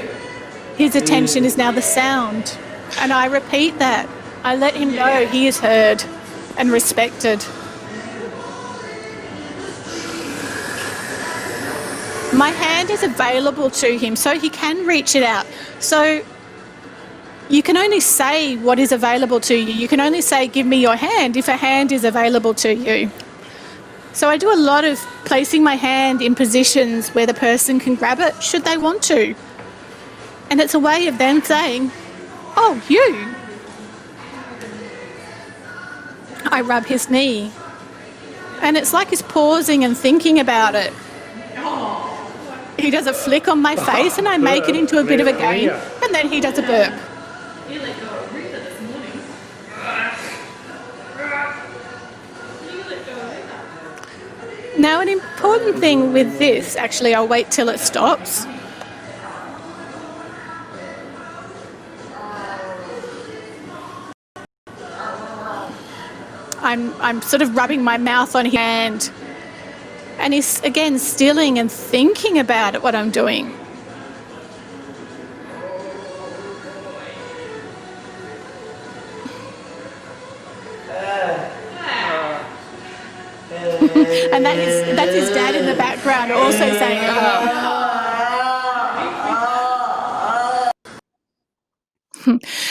His attention is now the sound. And I repeat that. I let him know he is heard and respected. My hand is available to him so he can reach it out. So you can only say what is available to you. You can only say, give me your hand, if a hand is available to you. So I do a lot of placing my hand in positions where the person can grab it should they want to. And it's a way of them saying, oh, you. I rub his knee. And it's like he's pausing and thinking about it. He does a flick on my face and I make it into a bit of a game, and then he does a burp. Now, an important thing with this, actually, I'll wait till it stops. I'm sort of rubbing my mouth on his hand, and he's, again, stilling and thinking about it, what I'm doing. And that's his dad in the background also saying, oh.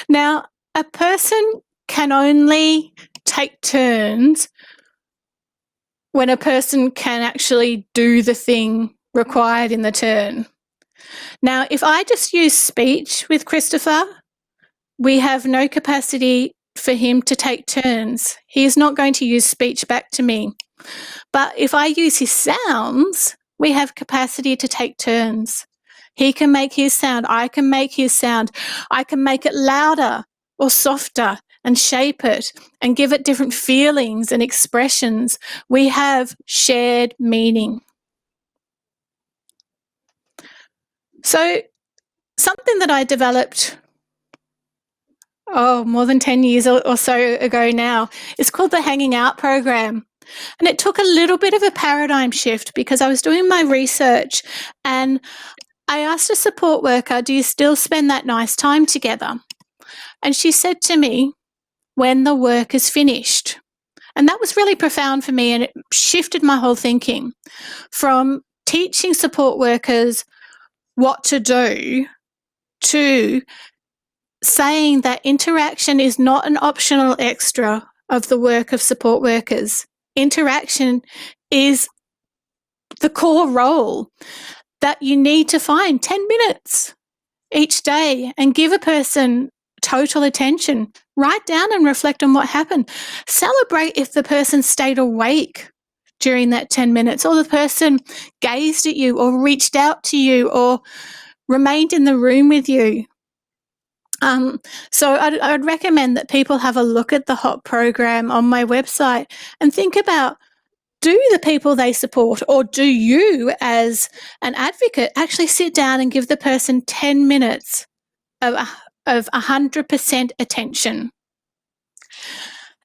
Now, a person can only take turns when a person can actually do the thing required in the turn. Now, if I just use speech with Christopher, we have no capacity for him to take turns. He is not going to use speech back to me. But if I use his sounds, we have capacity to take turns. He can make his sound, I can make his sound. I can make it louder or softer and shape it and give it different feelings and expressions. We have shared meaning. So something that I developed more than 10 years or so ago now is called the Hanging Out program. And it took a little bit of a paradigm shift because I was doing my research and I asked a support worker, do you still spend that nice time together? And she said to me, when the work is finished. And that was really profound for me, and it shifted my whole thinking from teaching support workers what to do to saying that interaction is not an optional extra of the work of support workers. Interaction is the core role that you need to find 10 minutes each day and give a person total attention. Write down and reflect on what happened. Celebrate if the person stayed awake during that 10 minutes, or the person gazed at you or reached out to you or remained in the room with you. So I'd recommend that people have a look at the HOP program on my website and think about, do the people they support, or do you as an advocate actually sit down and give the person 10 minutes of 100% attention?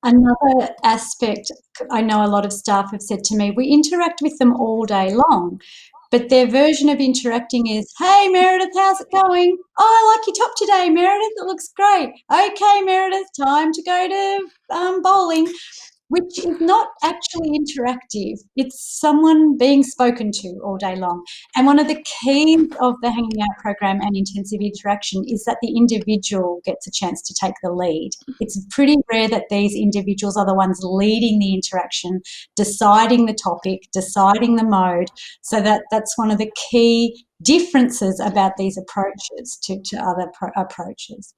Another aspect, I know a lot of staff have said to me, we interact with them all day long, but their version of interacting is, hey, Meredith, how's it going? Oh, I like your top today, Meredith. It looks great. Okay, Meredith, time to go to bowling, which is not actually interactive. It's someone being spoken to all day long. And one of the keys of the Hanging Out program and intensive interaction is that the individual gets a chance to take the lead. It's pretty rare that these individuals are the ones leading the interaction, deciding the topic, deciding the mode. So that's one of the key differences about these approaches to other approaches.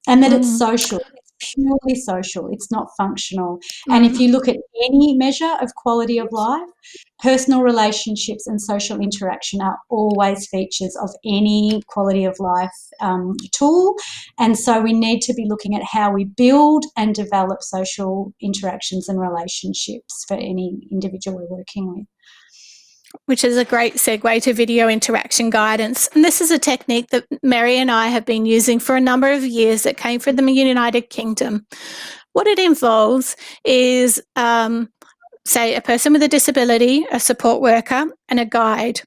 And that it's social. It's purely social. It's not functional. And if you look at any measure of quality of life, personal relationships and social interaction are always features of any quality of life tool. And so we need to be looking at how we build and develop social interactions and relationships for any individual we're working with. Which is a great segue to video interaction guidance. And this is a technique that Mary and I have been using for a number of years that came from the United Kingdom. What it involves is, say, a person with a disability, a support worker, and a guide.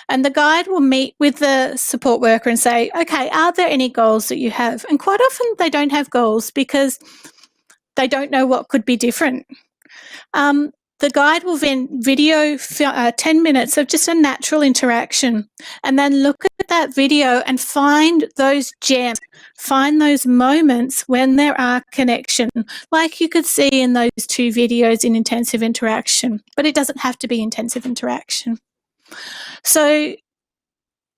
And the guide will meet with the support worker and say, okay, are there any goals that you have? And quite often they don't have goals because they don't know what could be different. The guide will then video 10 minutes of just a natural interaction, and then look at that video and find those gems, find those moments when there are connection, like you could see in those two videos in intensive interaction, but it doesn't have to be intensive interaction. So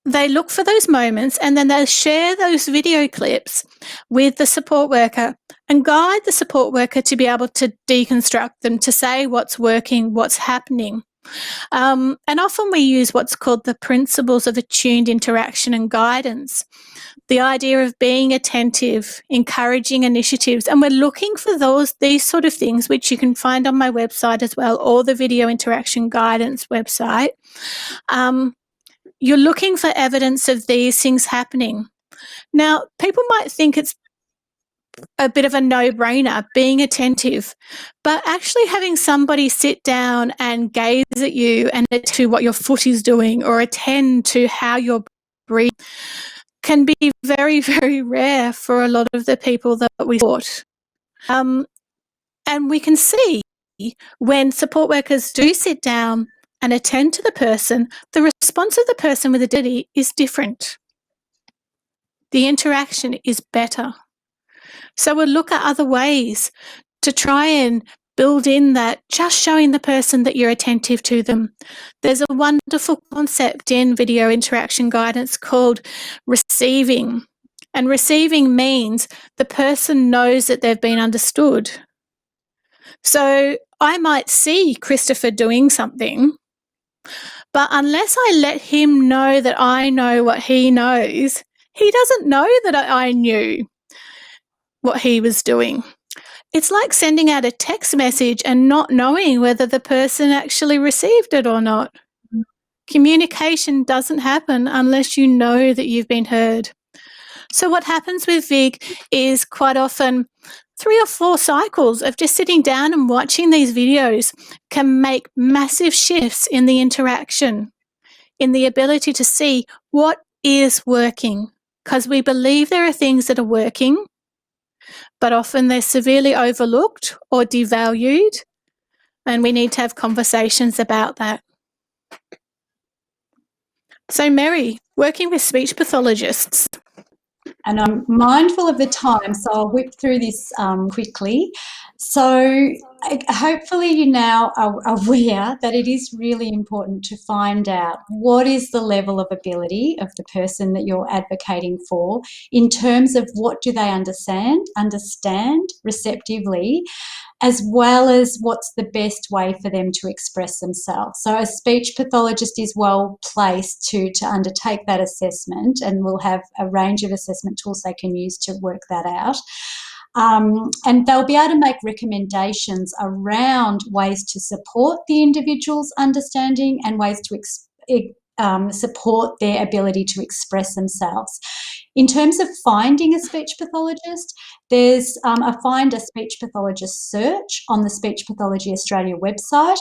they look for those moments and then they share those video clips with the support worker and guide the support worker to be able to deconstruct them, to say what's working, what's happening. And often we use what's called the principles of attuned interaction and guidance. The idea of being attentive, encouraging initiatives, and we're looking for these sort of things, which you can find on my website as well, or the video interaction guidance website. You're looking for evidence of these things happening. Now, people might think it's a bit of a no-brainer, being attentive, but actually having somebody sit down and gaze at you and to what your foot is doing or attend to how you're breathing can be very, very rare for a lot of the people that we support. And we can see when support workers do sit down and attend to the person, the response of the person with a disability is different. The interaction is better. So we'll look at other ways. to try and build in that just showing the person that you're attentive to them. There's a wonderful concept in video interaction guidance called receiving. And receiving means the person knows that they've been understood. So I might see Christopher doing something, but unless I let him know that I know what he knows, he doesn't know that I knew what he was doing. It's like sending out a text message and not knowing whether the person actually received it or not. Communication doesn't happen unless you know that you've been heard. So what happens with VIG is quite often 3 or 4 cycles of just sitting down and watching these videos can make massive shifts in the interaction, in the ability to see what is working, because we believe there are things that are working, but often they're severely overlooked or devalued, and we need to have conversations about that. So, Mary, working with speech pathologists. And I'm mindful of the time, so I'll whip through this quickly. So hopefully you now are aware that it is really important to find out what is the level of ability of the person that you're advocating for in terms of what do they understand receptively, as well as what's the best way for them to express themselves. So a speech pathologist is well placed to undertake that assessment, and will have a range of assessment tools they can use to work that out. And they'll be able to make recommendations around ways to support the individual's understanding and ways to support their ability to express themselves. In terms of finding a speech pathologist, there's a Find a Speech Pathologist search on the Speech Pathology Australia website.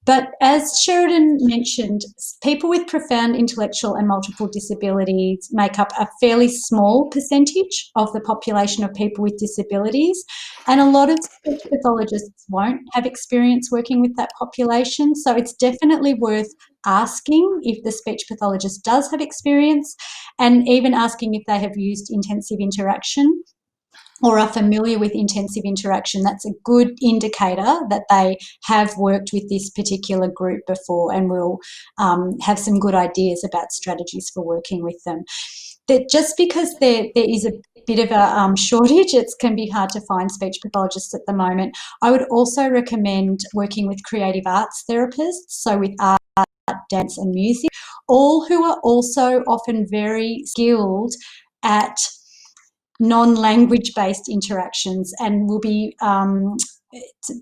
But as Sheridan mentioned, people with profound intellectual and multiple disabilities make up a fairly small percentage of the population of people with disabilities, and a lot of speech pathologists won't have experience working with that population. So it's definitely worth asking if the speech pathologist does have experience, and even asking if they have used intensive interaction or are familiar with intensive interaction. That's a good indicator that they have worked with this particular group before and will have some good ideas about strategies for working with them. That just because there is a bit of a shortage, it can be hard to find speech pathologists at the moment. I would also recommend working with creative arts therapists, so with art, dance and music, all who are also often very skilled at non-language based interactions and will be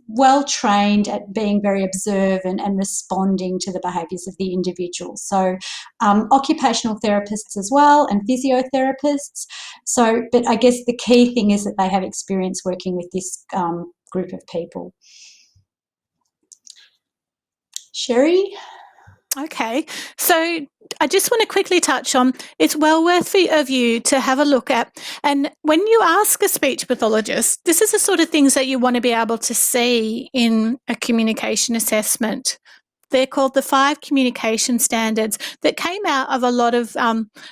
well trained at being very observant and responding to the behaviours of the individual. So occupational therapists as well, and physiotherapists. So, but I guess the key thing is that they have experience working with this group of people. Sherry? Okay, so I just want to quickly touch on, it's well worth of you to have a look at. And when you ask a speech pathologist, this is the sort of things that you want to be able to see in a communication assessment. They're called the 5 communication standards that came out of a lot of,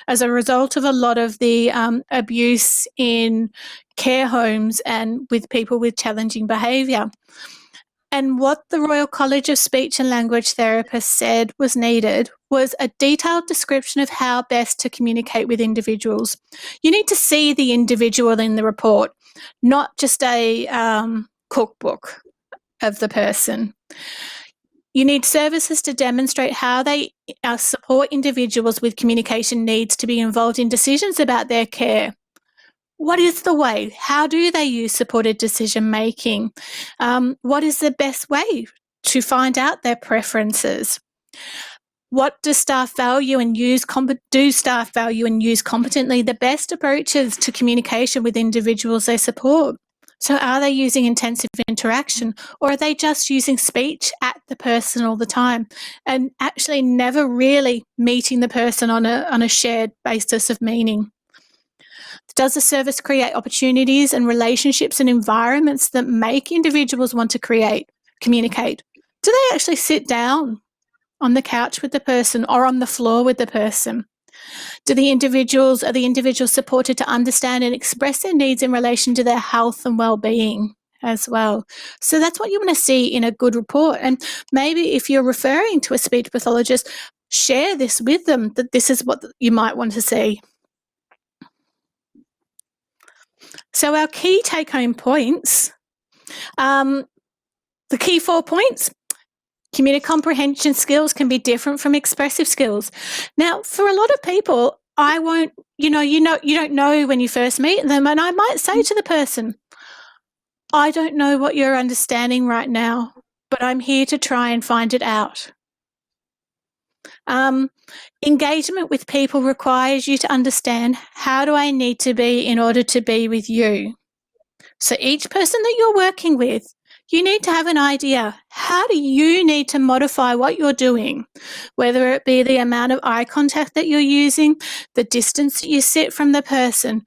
as a result of a lot of the abuse in care homes and with people with challenging behaviour. And what the Royal College of Speech and Language Therapists said was needed was a detailed description of how best to communicate with individuals. You need to see the individual in the report, not just a cookbook of the person. You need services to demonstrate how they support individuals with communication needs to be involved in decisions about their care. What is the way? How do they use supported decision making? What is the best way to find out their preferences? What do staff value and use? Do staff value and use competently the best approaches to communication with individuals they support? So are they using intensive interaction, or are they just using speech at the person all the time and actually never really meeting the person on a shared basis of meaning? Does the service create opportunities and relationships and environments that make individuals want to communicate? Do they actually sit down on the couch with the person or on the floor with the person? Are the individuals supported to understand and express their needs in relation to their health and well-being as well. So that's what you want to see in a good report. And maybe if you're referring to a speech pathologist, share this with them, that this is what you might want to see. So our key take-home points, the key 4 points: community comprehension skills can be different from expressive skills. Now, for a lot of people, you don't know when you first meet them, and I might say to the person, I don't know what you're understanding right now, but I'm here to try and find it out. Engagement with people requires you to understand, how do I need to be in order to be with you? So each person that you're working with, you need to have an idea. How do you need to modify what you're doing? Whether it be the amount of eye contact that you're using, the distance that you sit from the person,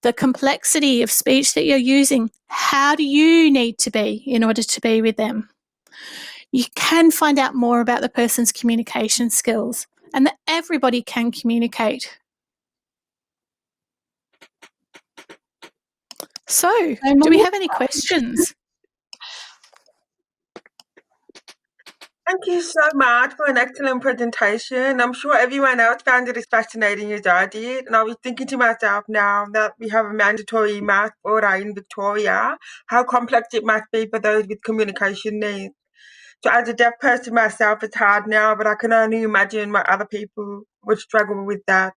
the complexity of speech that you're using. How do you need to be in order to be with them? You can find out more about the person's communication skills, and that everybody can communicate. So, do we have any questions? Thank you so much for an excellent presentation. I'm sure everyone else found it as fascinating as I did. And I was thinking to myself, now that we have a mandatory math order in Victoria, how complex it must be for those with communication needs. So as a deaf person myself, it's hard now, but I can only imagine what other people would struggle with that.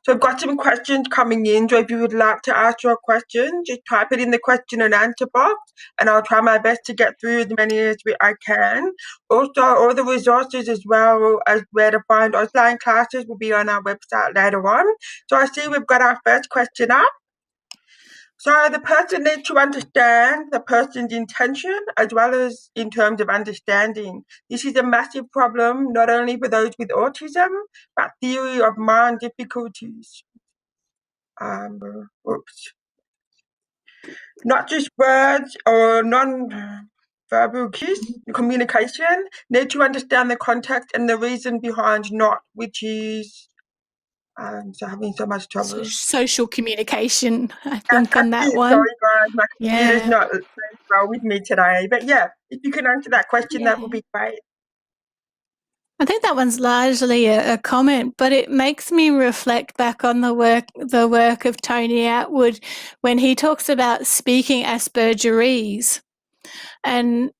So I've got some questions coming in. So if you would like to ask your question, just type it in the question and answer box, and I'll try my best to get through as many as I can. Also, all the resources as well as where to find offline classes will be on our website later on. So I see we've got our first question up. So the person needs to understand the person's intention as well as in terms of understanding. This is a massive problem, not only for those with autism, but theory of mind difficulties. Oops. Not just words or non-verbal cues, communication, need to understand the context and the reason behind not, which is so having so much trouble. Social communication, I think, on that Sorry, one. guys, my computer's Yeah. not very well with me today. But yeah, if you can answer that question, that would be great. I think that one's largely a comment, but it makes me reflect back on the work of Tony Atwood when he talks about speaking Aspergerese, and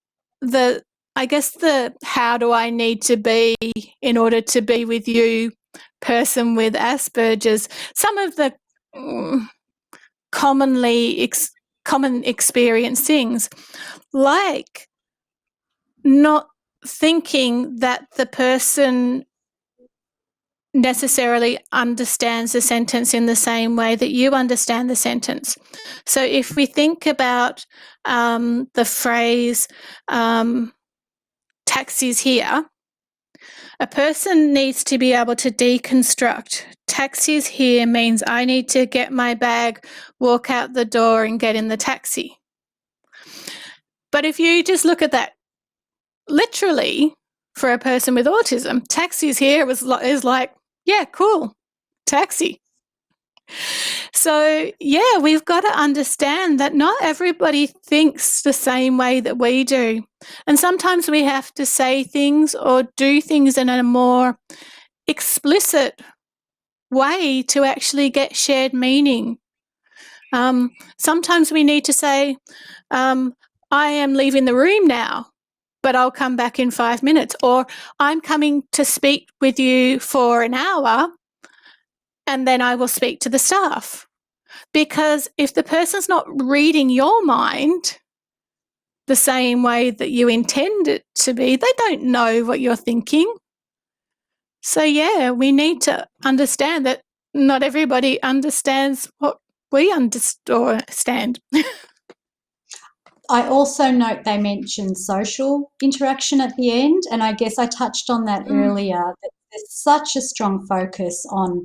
I guess the how do I need to be in order to be with you person with Asperger's, some of the common experience things, like not thinking that the person necessarily understands the sentence in the same way that you understand the sentence. So if we think about the phrase, taxis here, a person needs to be able to deconstruct. Taxis here means I need to get my bag, walk out the door and get in the taxi. But if you just look at that literally, for a person with autism, taxis here is like, yeah, cool, taxi. So, yeah, we've got to understand that not everybody thinks the same way that we do. And sometimes we have to say things or do things in a more explicit way to actually get shared meaning. Sometimes we need to say, I am leaving the room now, but I'll come back in 5 minutes, or I'm coming to speak with you for an hour and then I will speak to the staff. Because if the person's not reading your mind the same way that you intend it to be, they don't know what you're thinking. So, yeah, we need to understand that not everybody understands what we understand. I also note they mentioned social interaction at the end, and I guess I touched on that earlier, that there's such a strong focus on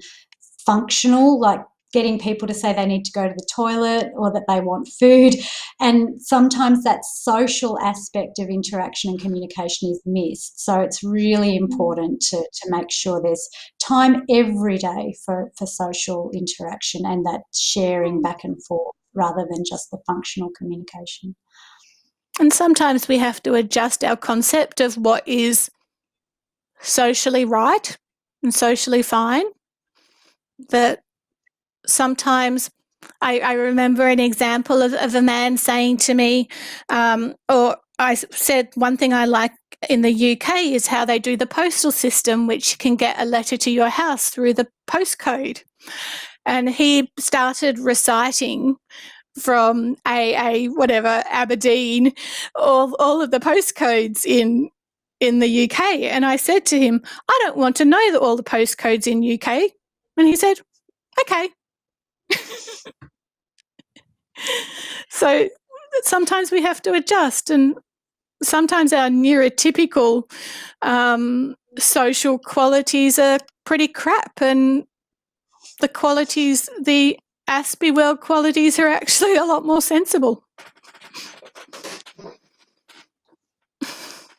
functional, like getting people to say they need to go to the toilet or that they want food, and sometimes that social aspect of interaction and communication is missed. So it's really important to make sure there's time every day for social interaction and that sharing back and forth rather than just the functional communication. And sometimes we have to adjust our concept of what is socially right and socially fine. That sometimes I remember an example of a man saying to me, or I said, one thing I like in the UK is how they do the postal system, which can get a letter to your house through the postcode. And he started reciting from whatever, Aberdeen, all of the postcodes in the UK. And I said to him, I don't want to know all the postcodes in UK. And he said, okay. So sometimes we have to adjust, and sometimes our neurotypical social qualities are pretty crap, and the qualities, the Aspie world qualities, are actually a lot more sensible.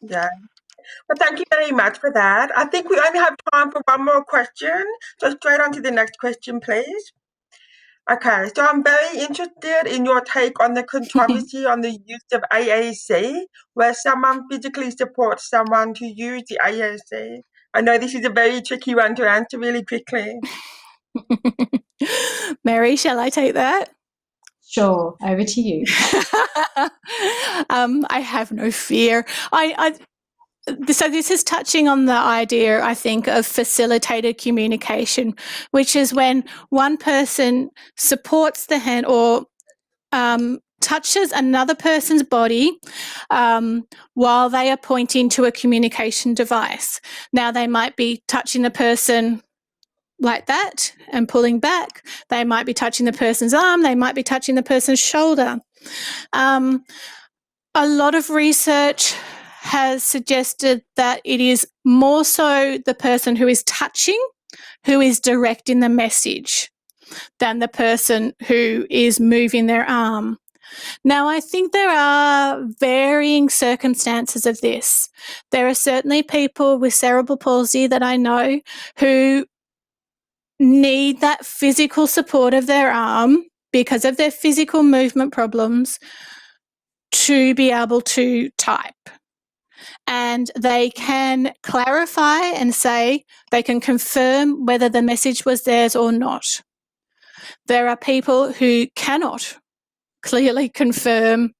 Yeah. Well, thank you very much for that. I think we only have time for one more question. So straight on to the next question, please. Okay, so I'm very interested in your take on the controversy on the use of AAC, where someone physically supports someone to use the AAC. I know this is a very tricky one to answer really quickly. Mary, shall I take that? Sure, over to you. I have no fear. So this is touching on the idea, I think, of facilitated communication, which is when one person supports the hand or touches another person's body while they are pointing to a communication device. Now, they might be touching the person like that and pulling back. They might be touching the person's arm. They might be touching the person's shoulder. A lot of research has suggested that it is more so the person who is touching who is directing the message than the person who is moving their arm. Now, I think there are varying circumstances of this. There are certainly people with cerebral palsy that I know who need that physical support of their arm because of their physical movement problems to be able to type. And they can clarify and say, they can confirm whether the message was theirs or not. There are people who cannot clearly confirm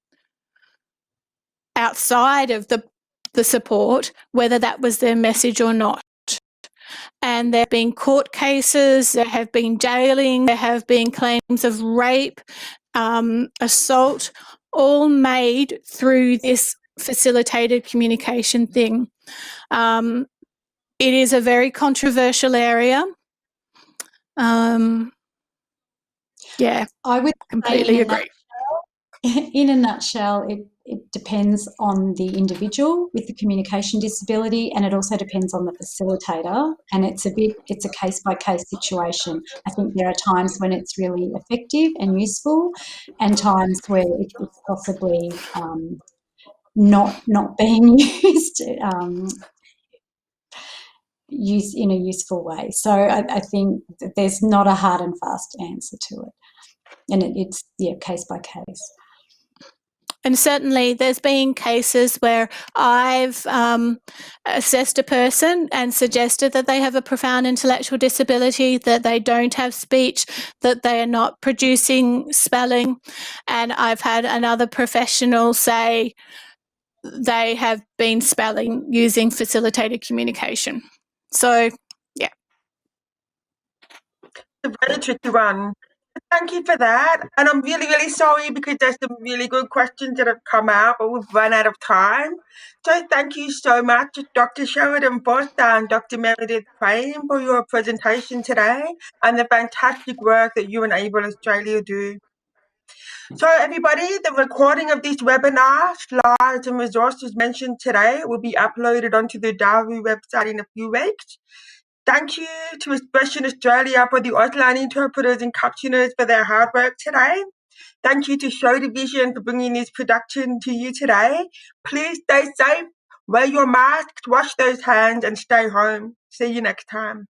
outside of the support whether that was their message or not. And there have been court cases, there have been jailing, there have been claims of rape, assault, all made through this facilitated communication thing. It is a very controversial area. Yeah, I would completely agree. In a nutshell, it depends on the individual with the communication disability, and it also depends on the facilitator, and it's a case-by-case situation. I think there are times when it's really effective and useful, and times where it's possibly not being used in a useful way. So I think that there's not a hard and fast answer to it, and it's case by case. And certainly there's been cases where I've assessed a person and suggested that they have a profound intellectual disability, that they don't have speech, that they are not producing spelling. And I've had another professional say they have been spelling using facilitated communication. So, yeah. It's a very tricky one. Thank you for that. And I'm really, really sorry because there's some really good questions that have come out, but we've run out of time. So thank you so much, Dr. Sheridan Forster and Dr. Meredith Prain, for your presentation today and the fantastic work that you and Able Australia do. So everybody, the recording of this webinar, slides and resources mentioned today will be uploaded onto the Daru website in a few weeks. Thank you to Expression Australia for the Auslan interpreters and captioners for their hard work today. Thank you to Show Division for bringing this production to you today. Please stay safe, wear your masks, wash those hands and stay home. See you next time.